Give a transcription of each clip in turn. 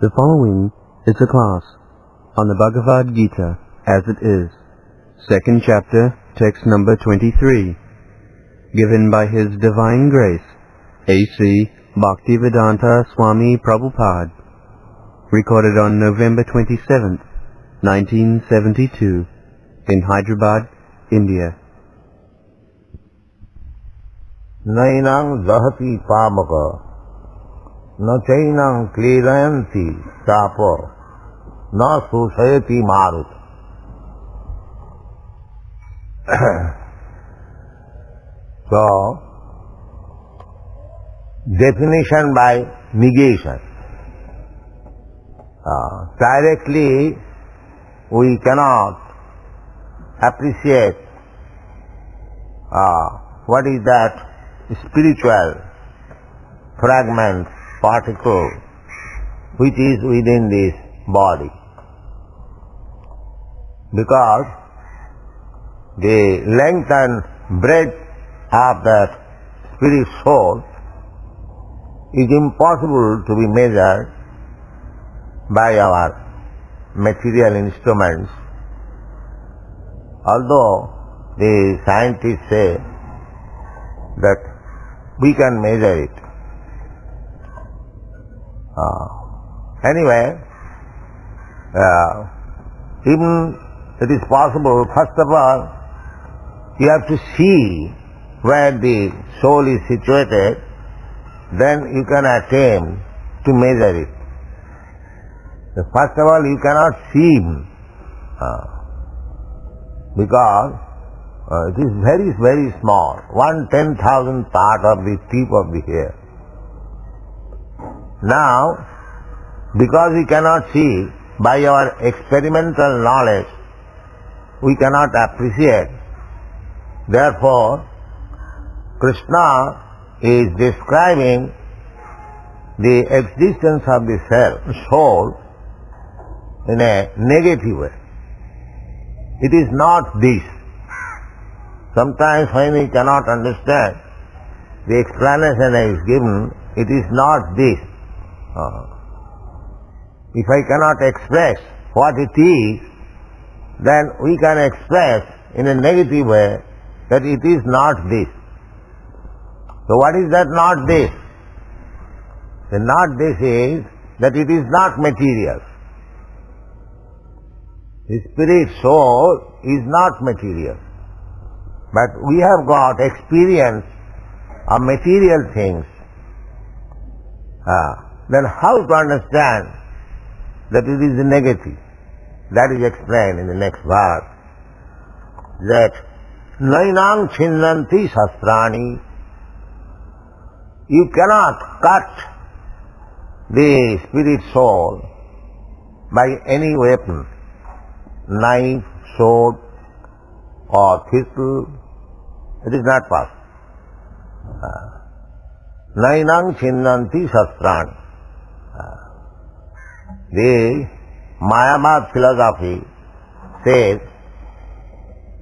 The following is a class on the Bhagavad Gita as it is, second chapter, text number 23, given by His Divine Grace, A.C.Bhaktivedanta Swami Prabhupada, recorded on November 27th, 1972, in Hyderabad, India. Nainang dahati pamaka, na chainang klirayanti sapo, na susayati marut. So, definition by negation. Directly we cannot appreciate what is that spiritual fragment, particle, which is within this body. Because the length and breadth of that spirit soul is impossible to be measured by our material instruments. Although the scientists say that we can measure it. Anyway, even it is possible, first of all, you have to see where the soul is situated, then you can attempt to measure it. First of all, you cannot see him, because it is very, very small, 1/10,000th part of the tip of the hair. Now, because we cannot see, by our experimental knowledge, we cannot appreciate. Therefore, Krishna is describing the existence of the soul in a negative way. It is not this. Sometimes when we cannot understand, the explanation is given, it is not this. If I cannot express what it is, then we can express in a negative way that it is not this. So what is that not this? The not this is that it is not material. The spirit soul is not material. But we have got experience of material things. Then how to understand that it is negative? That is explained in the next verse. That nainang chinnanti shastrani, you cannot cut the spirit soul by any weapon, knife, sword, or pistol. It is not possible. Nainang chinnanti shastrani. The Mayavad philosophy says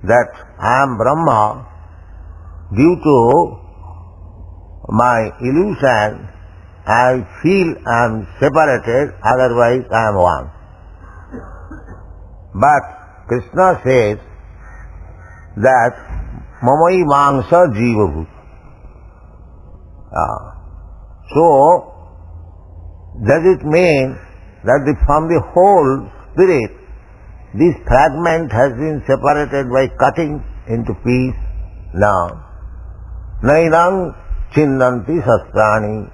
that I am Brahma due to my illusion. I feel I am separated, otherwise I am one. But Krishna says that mamai vangsa jiva. So, does it mean that from the whole spirit, this fragment has been separated by cutting into pieces? No. Nainang chinnanti shastrani.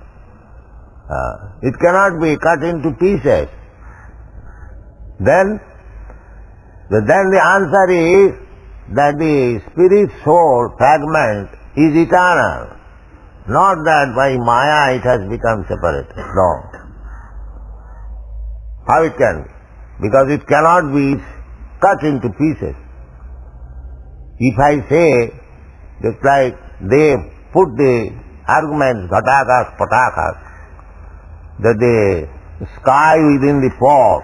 It cannot be cut into pieces. Then the answer is that the spirit soul fragment is eternal. Not that by Maya it has become separated. No. How it can be? Because it cannot be cut into pieces. If I say, just like they put the arguments, ghatakas, patakas, that the sky within the pot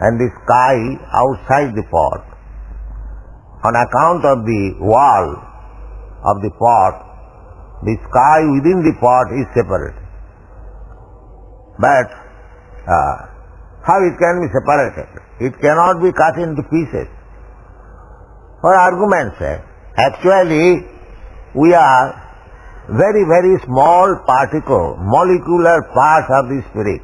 and the sky outside the pot, on account of the wall of the pot, the sky within the pot is separate. But how it can be separated? It cannot be cut into pieces. For argument's sake, actually we are very, very small particle, molecular part of the spirit.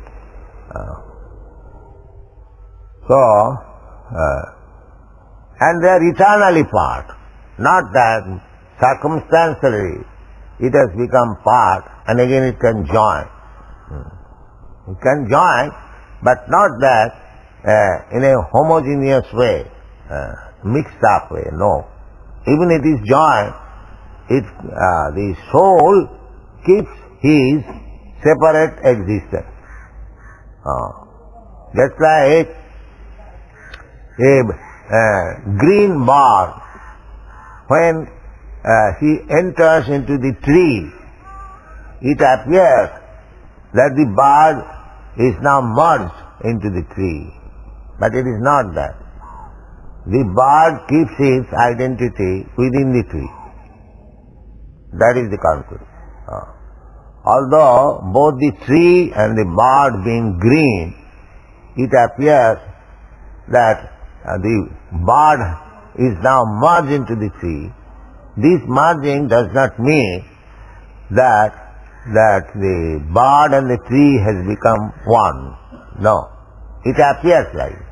And they are eternally part, not that circumstantially it has become part and again it can join. It can join, but not that in a homogeneous way, mixed up way, no. Even it is joined, the soul keeps his separate existence. Just like a green bird, when he enters into the tree, it appears that the bird is now merged into the tree. But it is not that. The bird keeps its identity within the tree. That is the conclusion. Although both the tree and the bird being green, it appears that the bird is now merged into the tree. This merging does not mean that the bird and the tree has become one. No. It appears like it.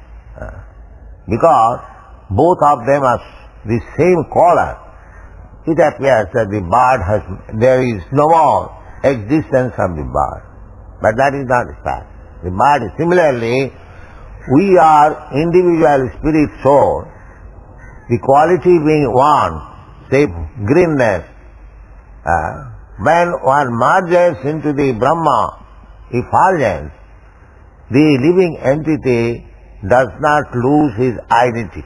Because both of them are the same color, it appears that the bird there is no more existence of the bird. But that is not the fact. The bird is similarly, we are individual spirit soul, the quality being one, say greenness. When one merges into the Brahma effulgence, the living entity does not lose his identity.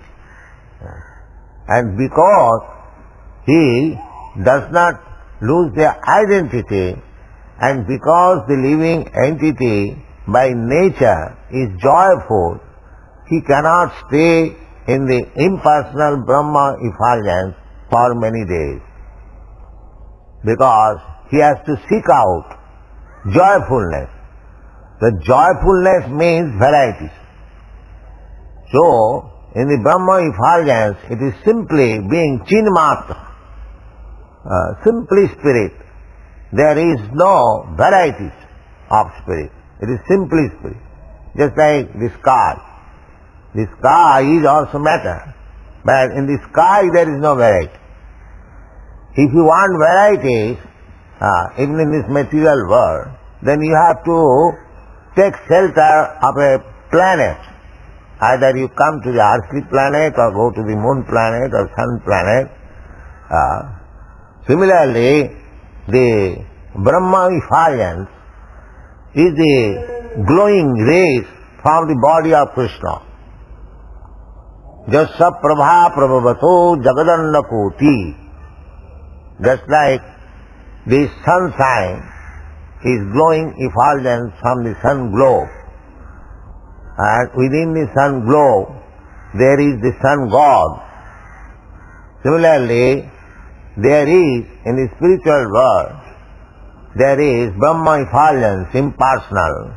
And because he does not lose their identity, and because the living entity by nature is joyful, he cannot stay in the impersonal Brahma effulgence for many days. Because he has to seek out joyfulness. The joyfulness means varieties. So, in the Brahma effulgence, it is simply being Chinmatra, simply spirit. There is no varieties of spirit. It is simply spirit. Just like the sky. The sky is also matter, but in the sky there is no variety. If you want varieties, even in this material world, then you have to take shelter of a planet. Either you come to the earthly planet or go to the moon planet or sun planet. Similarly, the Brahma effulgence is the glowing rays from the body of Krishna. Jasa prabha prabhavato jagadanna koti. Just like the sunshine is glowing effulgence from the sun globe. And within the sun globe, there is the sun god. Similarly, there is, in the spiritual world, there is Brahma effulgence, impersonal.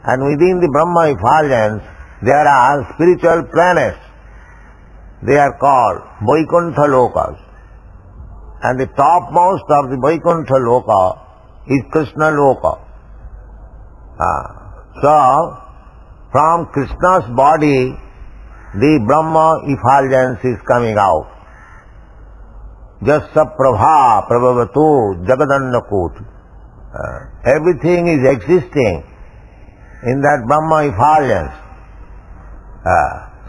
And within the Brahma effulgence, there are spiritual planets. They are called Vaikuntha Lokas. And the topmost of the Vaikuntha Loka is Krishna Loka. So, from Krishna's body, the Brahma effulgence is coming out. Jasa prabha prabhavato jagadanna koti. Everything is existing in that Brahma effulgence.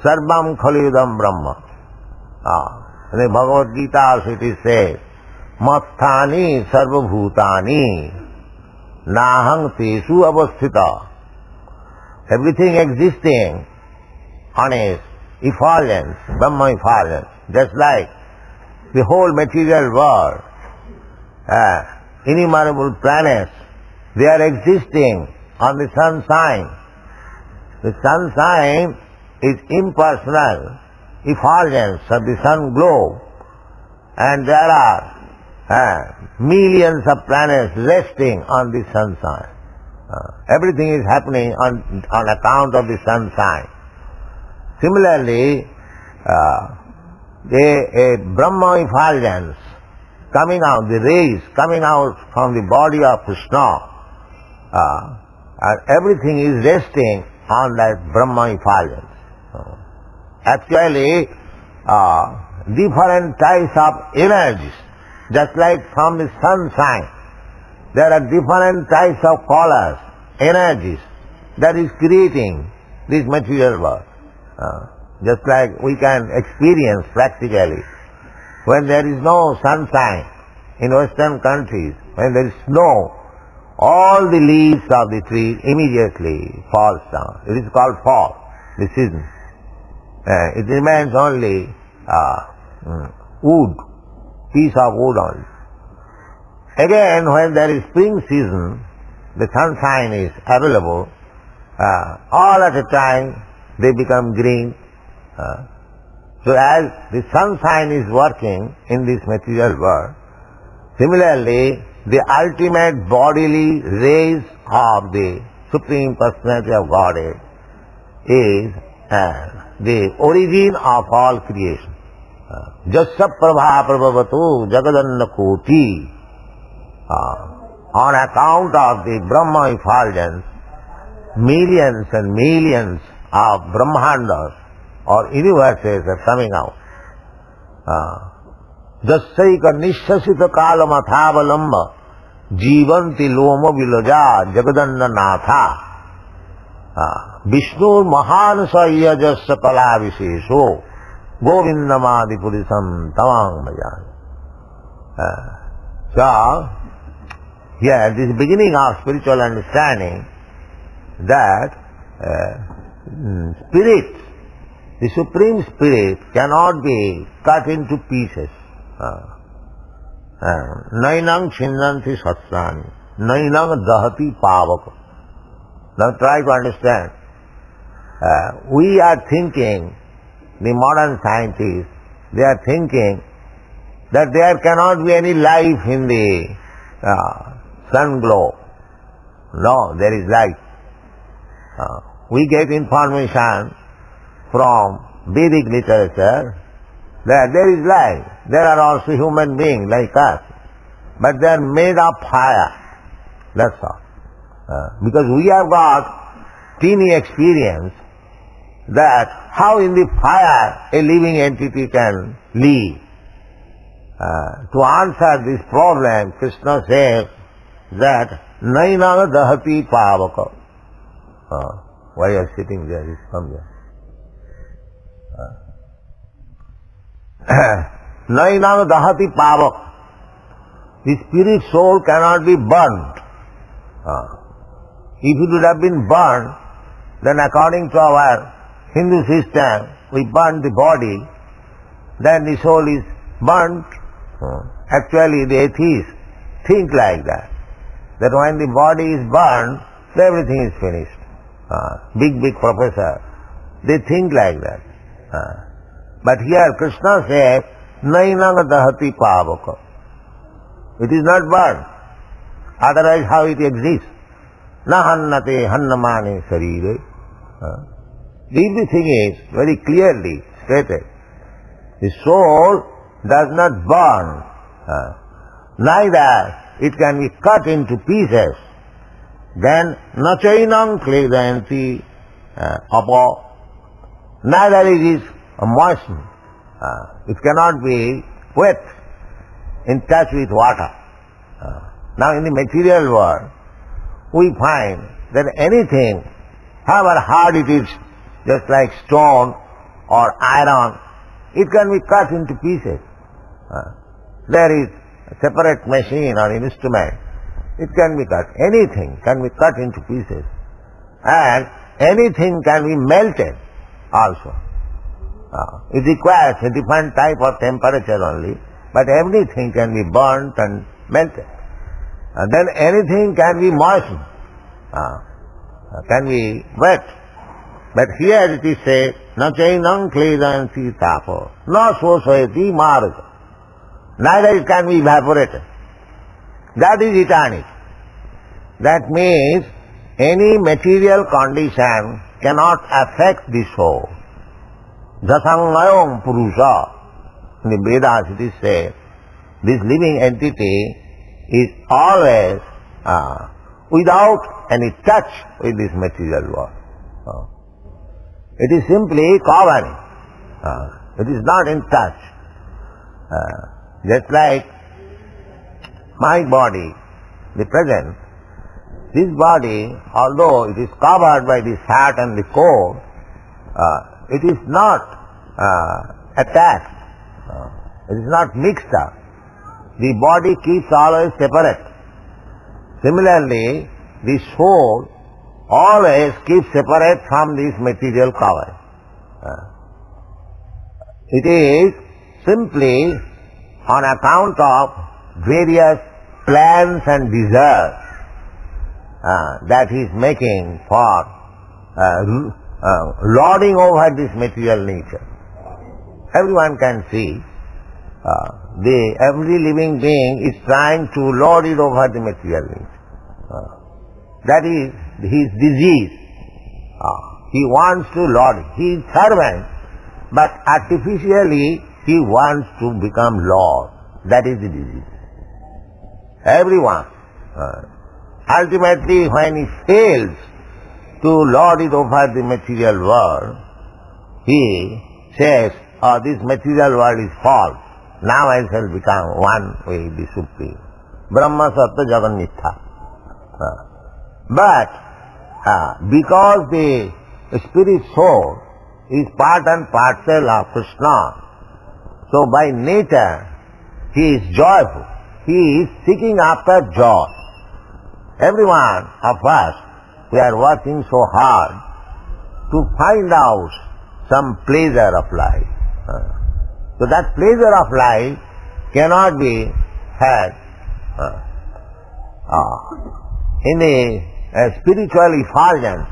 Sarvam khalidam Brahma. In the Bhagavad Gita also it is said, Matthani sarvabhutani nahang tesu avasthita. Everything existing on a effulgence, Brahma effulgence, just like the whole material world, innumerable planets, they are existing on the sunshine. The sunshine is impersonal effulgence of the sun globe, and there are millions of planets resting on the sunshine. Everything is happening on account of the sunshine. Similarly, a Brahma effulgence coming out, the rays coming out from the body of Krishna, and everything is resting on that Brahma effulgence. Actually, different types of energies, just like from the sunshine, there are different types of colors, energies that is creating this material world. Just like we can experience practically when there is no sunshine in Western countries, when there is snow, all the leaves of the tree immediately falls down. It is called fall, the season. It remains only wood, piece of wood only. Again, when there is spring season, the sunshine is available, all at a time they become green. So as the sunshine is working in this material world, similarly the ultimate bodily rays of the Supreme Personality of Godhead is the origin of all creation. Jasya prabha prabhavatu jagadanna koti. On account of the Brahma effulgence, millions and millions of Brahmandas or universes are coming out. Jasyaika nishasita kalamathavalamba jivanti loma vilaja jagadanna natha Vishnu mahanasaya jasya kala visesho govindamadi purisam tamang bhajan. So, here this is the beginning of spiritual understanding that spirit, the Supreme Spirit cannot be cut into pieces. Nainang chindanti satsani, nainang dahati pavaka. Now try to understand. We are thinking, the modern scientists, they are thinking that there cannot be any life in the sun glow. No, there is life. We get information from Vedic literature that there is life. There are also human beings like us, but they are made of fire. That's all. Because we have got teeny experience that how in the fire a living entity can live. To answer this problem, Krishna says that naina dahati pavaka. Why you are sitting there? Just come here. Naina dahati pavaka. The spirit soul cannot be burnt. If it would have been burned, then according to our Hindu system, we burn the body, then the soul is burnt. Actually, the atheists think like that when the body is burned, everything is finished. Big professor, they think like that. But here Krishna says, nainang dahati pavaka. It is not burned. Otherwise how it exists? Na hannate hannamane sarire. Everything is very clearly stated. The soul does not burn. Neither it can be cut into pieces. Then nachainam kledanti amogh. Neither it is moistened. It cannot be wet, in touch with water. Now in the material world, we find that anything, however hard it is, just like stone or iron, it can be cut into pieces. There is a separate machine or instrument, it can be cut. Anything can be cut into pieces. And anything can be melted also. It requires a different type of temperature only, but everything can be burnt and melted. And then anything can be moistened, can be wet. But here it is said, na chainam kledanti tapo, na sosayati marga. Neither it can be evaporated. That is eternity. That means any material condition cannot affect the soul. Jasangayam purusha. In the Vedas it is said, this living entity is always without any touch with this material world. It is simply covering. It is not in touch. Just like my body, the present, this body, although it is covered by the fat and the coat, it is not attached. It is not mixed up. The body keeps always separate. Similarly, the soul always keeps separate from this material cover. It is simply on account of various plans and desires that he is making for lording over this material nature. Everyone can see every living being is trying to lord it over the material nature. That is his disease. He wants to lord it. He is servant, but artificially he wants to become lord. That is the disease. Everyone. Ultimately, when he fails to lord it over the material world, he says, this material world is false. Now I shall become one with the Supreme. Brahma Sattva Jagan Mithya. But because the spirit soul is part and parcel of Krishna, so by nature he is joyful. He is seeking after joy. Every one of us, we are working so hard to find out some pleasure of life. So that pleasure of life cannot be had in a spiritual effulgence.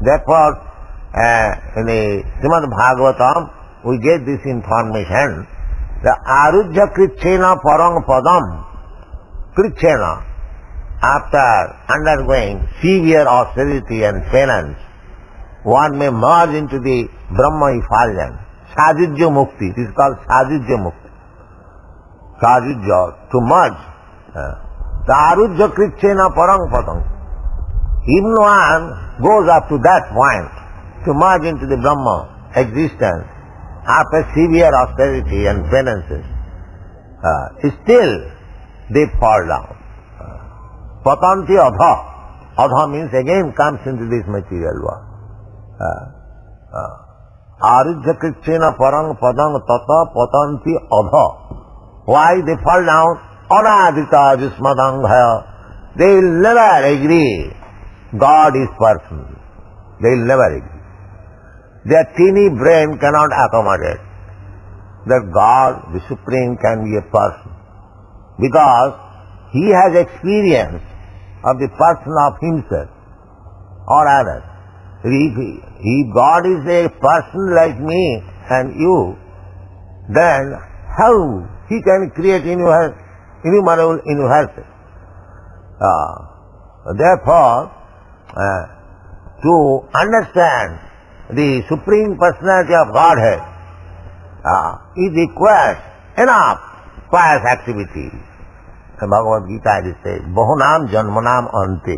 Therefore, in the Srimad Bhagavatam, we get this information. The arujya krichena parang padam. Krichena, after undergoing severe austerity and penance, one may merge into the Brahma effulgence. Sajujya mukti. It is called Sajujya mukti. Sajujya, to merge. The arujya krichena parang padam. Even one goes up to that point, to merge into the Brahma existence, after severe austerity and penances, still they fall down. Patanti adha. Adha means again comes into this material world. Arujya krichena parang padang tata patanti adha. Why they fall down? Anadita jismadang bhaya. They will never agree God is person. They will never agree. Their teeny brain cannot accommodate that God, the Supreme, can be a person. Because he has experience of the person of himself or others. If God is a person like me and you, then how he can create innumerable universes? Therefore, to understand the Supreme Personality of Godhead, it requires enough pious activity. In Bhagavad Gita it says, Bahunam Janmanam Ante.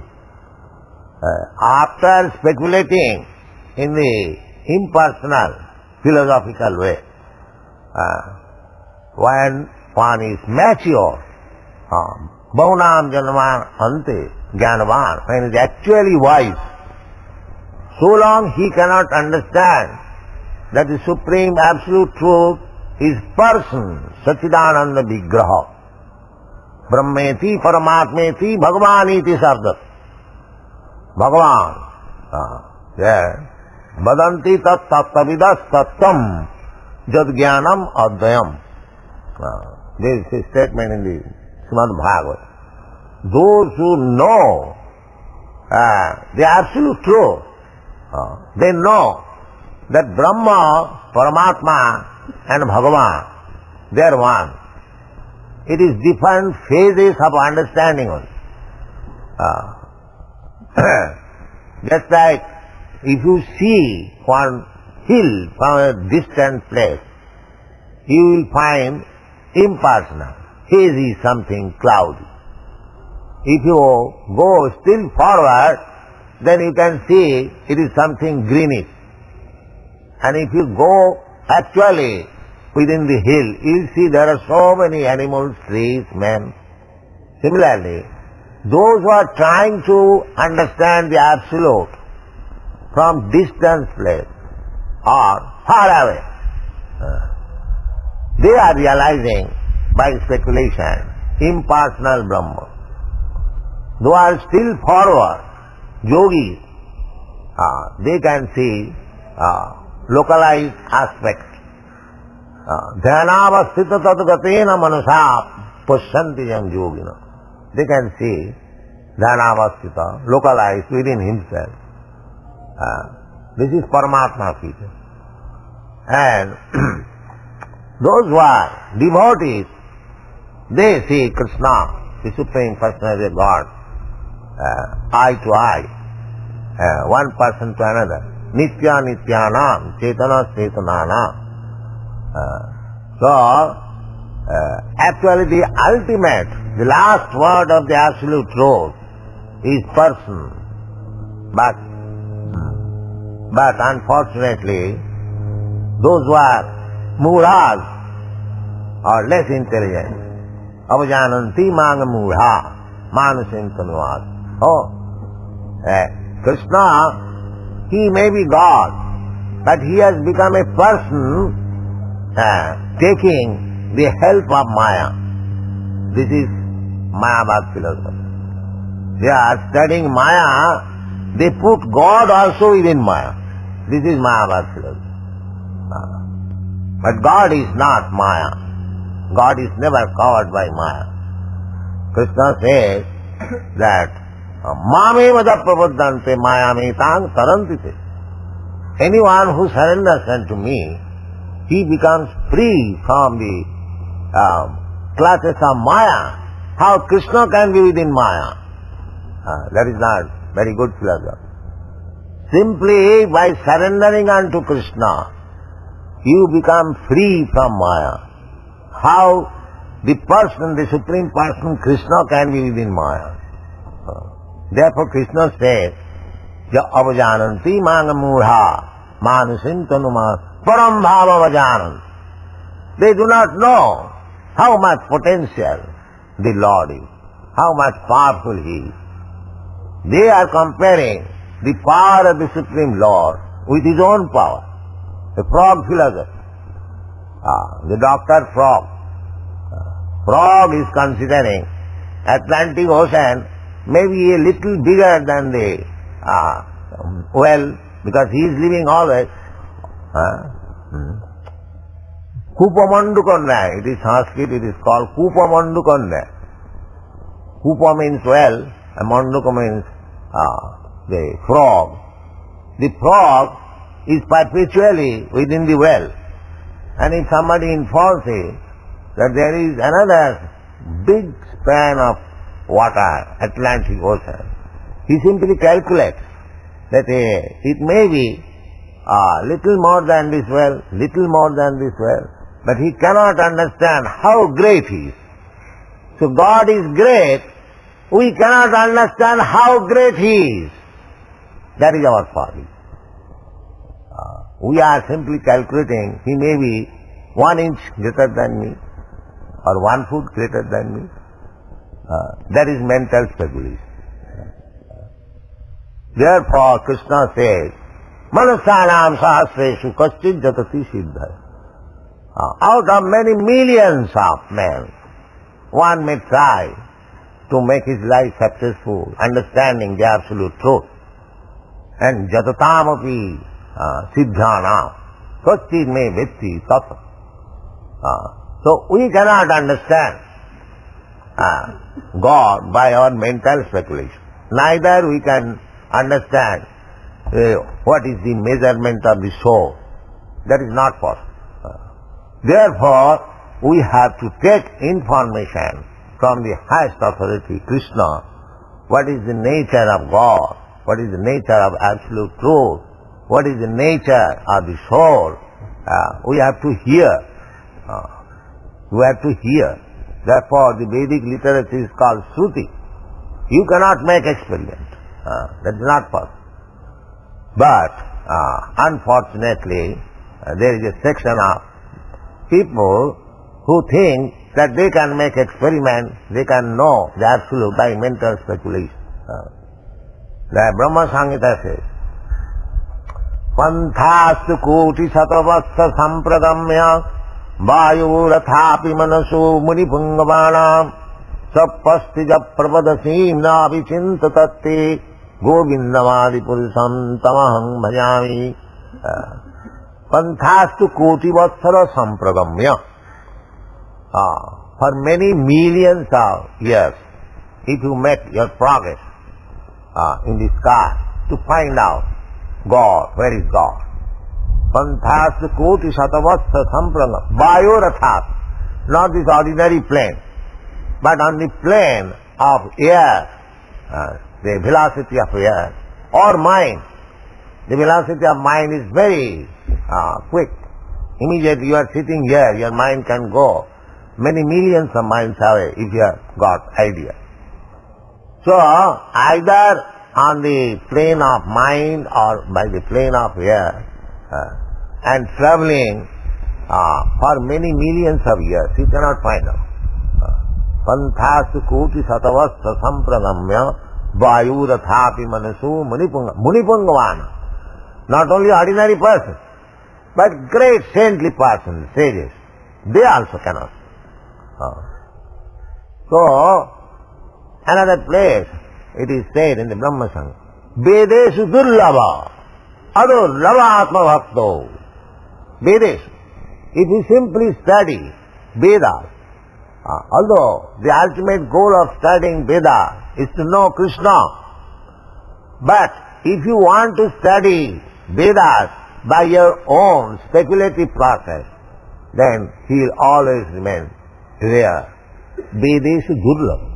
After speculating in the impersonal, philosophical way, when one is mature, Bahunam Janmanam Ante, Jnanavan, when he is actually wise, so long he cannot understand that the Supreme Absolute Truth is person, Sachidananda Vigraha. Brahmeti Paramatmeti Bhagavaniti Sabda. Bhagavan. Badanti tat tattavidas tattam jad jnanam advayam. There is a statement in the Srimad Bhagavad. Those who know the absolute truth, they know that Brahma, Paramatma and Bhagavan, they are one. It is different phases of understanding only. Just like if you see one hill from a distant place, you will find impersonal, hazy something cloudy. If you go still forward, then you can see it is something greenish. And if you go actually within the hill, you will see there are so many animals, trees, men. Similarly, those who are trying to understand the Absolute from distant place or far away, they are realizing by speculation impersonal Brahma. Those are still forward, yogis, they can see localized aspects. Dhyanavasthita tadgatena manasa pasyanti yam yogina. They can see dhyanavasthita, localized within himself. This is Paramatma feature. And those who are devotees, they see Krishna, the Supreme Personality of God, eye to eye, one person to another. Nitya nityanam, cetana cetananam. So, actually the ultimate, the last word of the Absolute Truth is person. But unfortunately, those who are murhas are less intelligent. Avajananti manga murha, manasim tanuvad. Krishna, he may be God, but he has become a person taking the help of Maya. This is Mayavad philosophy. They are studying Maya, they put God also within Maya. This is Mayavad philosophy. But God is not Maya. God is never covered by Maya. Krishna says that Mamevada prabuddhante mayametang tarantite. Anyone who surrenders unto me, he becomes free from the clutches of Maya. How Krishna can be within Maya? That is not very good philosophy. Simply by surrendering unto Krishna, you become free from Maya. How the person, the Supreme Person, Krishna, can be within Maya? Therefore Krishna says, Ja avajananti manga murha manusim tanuma param bhava avajanant. They do not know how much potential the Lord is, how much powerful He is. They are comparing the power of the Supreme Lord with His own power. The frog philosopher, the Dr. Frog. Frog is considering Atlantic Ocean maybe a little bigger than the well, because he is living always. Kupamandukonda, it is Sanskrit, it is called Kupamandukonda. Kupa means well, and Manduka means the frog. The frog is perpetually within the well. And if somebody informs him that there is another big span of water, Atlantic Ocean, he simply calculates that it may be little more than this well, little more than this well, but he cannot understand how great he is. So God is great, we cannot understand how great He is. That is our folly. We are simply calculating, He may be 1 inch greater than me, or 1 foot greater than me. That is mental speculation. Therefore Krishna says, Manasanam sahasreshu kaschid jatati siddha. Out of many millions of men, one may try to make his life successful, understanding the Absolute Truth. And jatatamapi siddhanam kaschid me vetti tata. So we cannot understand God by our mental speculation. Neither we can understand what is the measurement of the soul. That is not possible. Therefore, we have to take information from the highest authority, Krishna, what is the nature of God, what is the nature of absolute truth, what is the nature of the soul, we have to hear. We have to hear. Therefore, the Vedic literature is called Shruti. You cannot make experiment. That is not possible. But, unfortunately, there is a section of people who think that they can make experiment, they can know the absolute by mental speculation. The Brahma Samhita says, Panthastu koti satavassa sampragamya vayu rathapi manasu munipungavana sappastija pravadasim na vichintatatti govindamadi purisam tamaham bhajami. Panthastu koti vatsara sampragamya. For many millions of years, if you make your progress in the sky to find out God, where is God? Panthastu koti satavassa sampranga vayorathat, not this ordinary plane, but on the plane of air, the velocity of air, or mind. The velocity of mind is very quick. Immediately you are sitting here, your mind can go many millions of miles away if you have got idea. So, either on the plane of mind or by the plane of air, and traveling for many millions of years, you cannot find out. Panthastu koti satavassa sampragamya vayurathapi manasu munipungavana. Not only ordinary person, but great saintly persons, sages, they also cannot. So, another place, it is said in the Brahma Samhita, Vedeshu durlava, adurlava atma bhakto. Vedeshu. If you simply study Vedas, although the ultimate goal of studying Veda is to know Krishna, but if you want to study Vedas by your own speculative process, then he will always remain rare. Vedeshu durlava.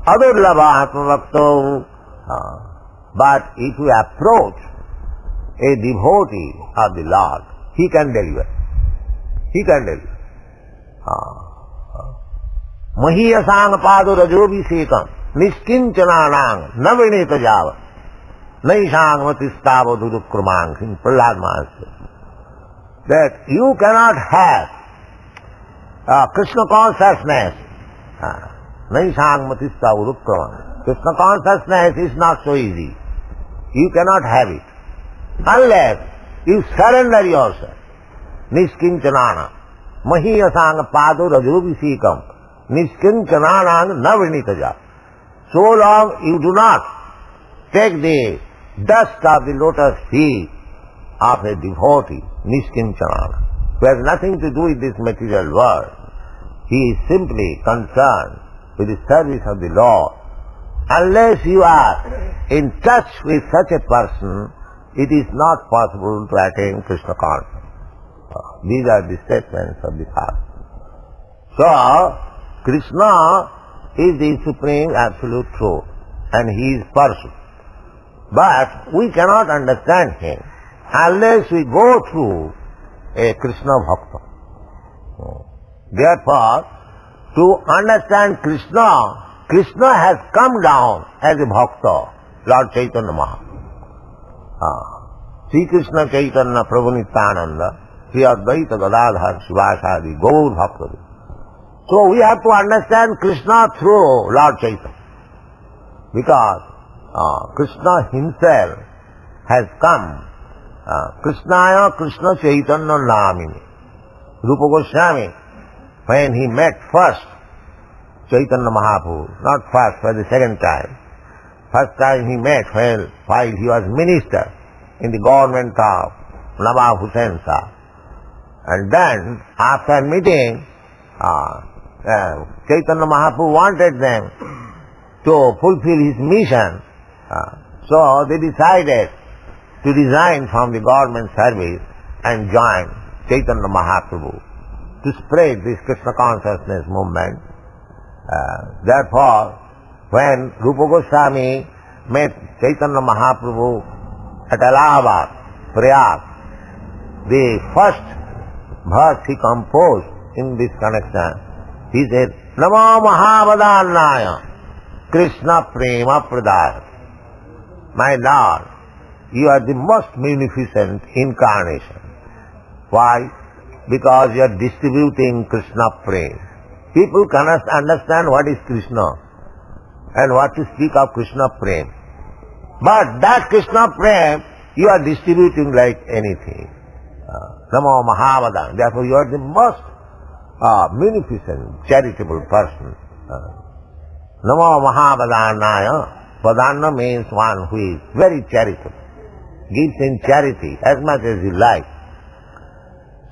Adurlava atmavakto. But if you approach a devotee of the Lord, he can deliver. He can deliver. Mahiyasang padu rajobhisekam niskinchananang navineta java naishang matistavo dudukramang in Prahlad Maharaj. That you cannot have Krishna consciousness. Naishang matistavo dudukramang. Krishna consciousness is not so easy. You cannot have it unless you surrender yourself. Niskinchanana. Mahiyasang padu rajobhisekam niskinchananang navinitaja. So long you do not take the dust of the lotus feet of a devotee, niskinchanana, who has nothing to do with this material world. He is simply concerned with the service of the Lord. Unless you are in touch with such a person, it is not possible to attain Krishna consciousness. These are the statements of the past. So, Krishna is the supreme absolute truth, and he is person. But we cannot understand him unless we go through a Krishna Bhakta. Therefore, to understand Krishna, Krishna has come down as a Bhakta, Lord Chaitanya Mahaprabhu. Sri Krishna Chaitanya Prabhu Nityananda, Sri Advaita Gadadhar Shivasadi Gaur Bhakta. So we have to understand Krishna through Lord Chaitanya. Because Krishna himself has come. Krishnaya Krishna Chaitanya Namini. Rupa Goswami, when he met first Chaitanya Mahaprabhu, not first, for the second time. First time he met while he was minister in the government of Nawab Hussain Shah. And then, after meeting, Chaitanya Mahaprabhu wanted them to fulfill his mission. So they decided to resign from the government service and join Chaitanya Mahaprabhu to spread this Krishna consciousness movement. Therefore, when Rupa Goswami met Chaitanya Mahaprabhu at Allahabad, Prayag, the first verse he composed in this connection, he said, Namo Mahavadannaya Krishna Prema Pradaya. My Lord, you are the most munificent incarnation. Why? Because you are distributing Krishna Prema. People cannot understand what is Krishna and what to speak of Krishna Prema. But that Krishna Prema, you are distributing like anything. Namo Mahavadannaya. Therefore you are the most munificent, charitable person. Namo Mahavadannaya. Vadanna means one who is very charitable, gives in charity as much as he likes.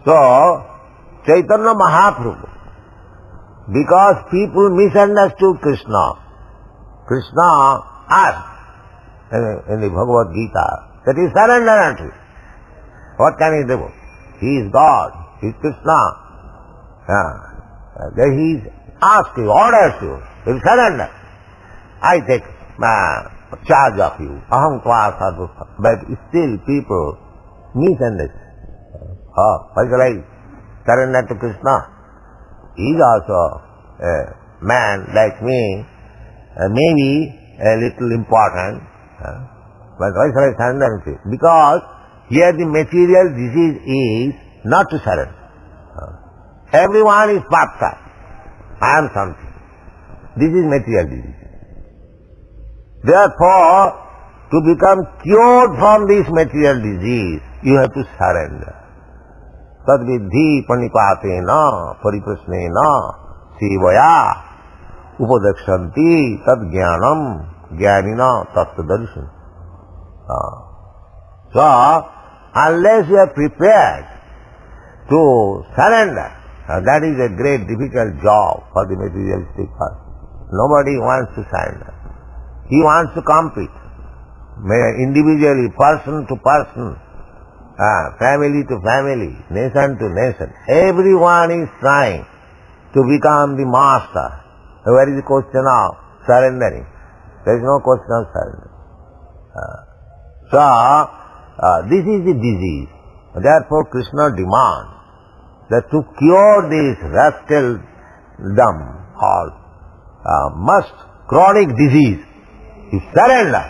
So, Chaitanya Mahaprabhu, because people misunderstood Krishna, Krishna asked in the Bhagavad Gita that he surrender unto him. What can he do? He is God, he is Krishna. Then he asks you, orders you, you surrender. I take charge of you. Aham tva sarva. But still people misunderstand. Why shall I surrender to Krishna? He is also a man like me, maybe a little important, but why shall I surrender to him? Because here the material disease is not to surrender. Everyone is perfect. I am something. This is material disease. Therefore, to become cured from this material disease, you have to surrender. Tad vidhi panipatena pariprasnena sevaya upadakshanti tad jnanam jnanina tattvadarsan. So, unless you are prepared to surrender, that is a great difficult job for the materialistic person. Nobody wants to surrender. He wants to compete, individually, person to person, family to family, nation to nation. Everyone is trying to become the master. Where is the question of surrendering? There is no question of surrender. This is the disease. Therefore, Krishna demands that to cure this rascaldom or chronic disease, you surrender.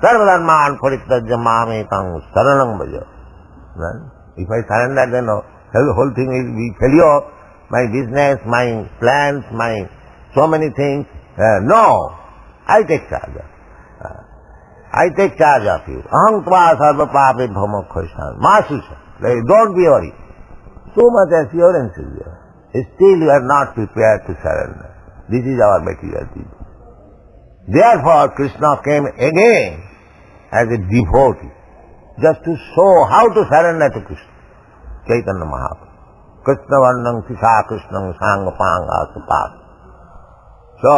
Sarvadharman parittajya mamekam saranam bhaja. If I surrender, then the whole thing will be failure. My business, my plans, my so many things. No, I take charge. I take charge of you. Aham tva sarva pape bhamokhoishan. Masusha. Don't be worried. So much assurance is there. Still you are not prepared to surrender. This is our material disease. Therefore, Krishna came again as a devotee, just to show how to surrender to Krishna. Chaitanya Mahaprabhu. Krishna Varnam Sisa Krishnam Sangapanga Supat. So,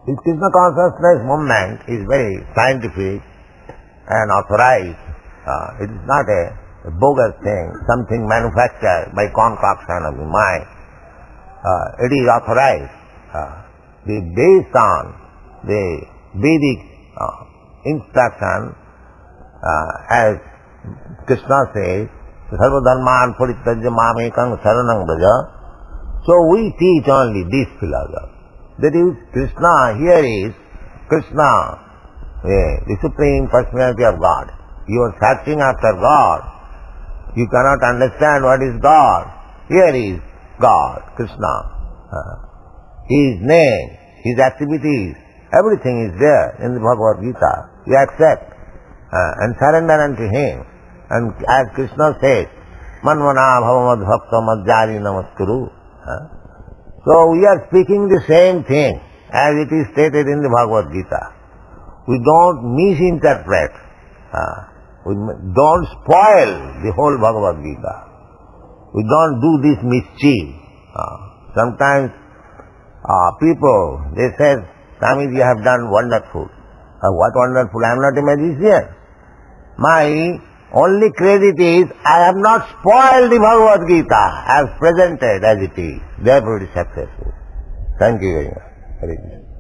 this Krishna consciousness movement is very scientific and authorized. It is not a bogus thing, something manufactured by concoction of the mind. It is authorized. Based on the Vedic instruction, as Krishna says, Sarva dharman parittajya mamekam saranam braja. So we teach only this philosophy. That is, Krishna, here is Krishna, the Supreme Personality of God. You are searching after God. You cannot understand what is God. Here is God, Krishna. His name, His activities, everything is there in the Bhagavad Gita. You accept and surrender unto Him. And as Krishna says, Manvana bhavamad bhakta madhyari namaskuru. So we are speaking the same thing as it is stated in the Bhagavad Gita. We don't misinterpret. We don't spoil the whole Bhagavad Gita. We don't do this mischief. Sometimes people, they say, Swami, you have done wonderful. What wonderful? I am not a magician. My only credit is I have not spoiled the Bhagavad Gita as presented as it is. Therefore it is successful. Thank you very much. Hare Krishna.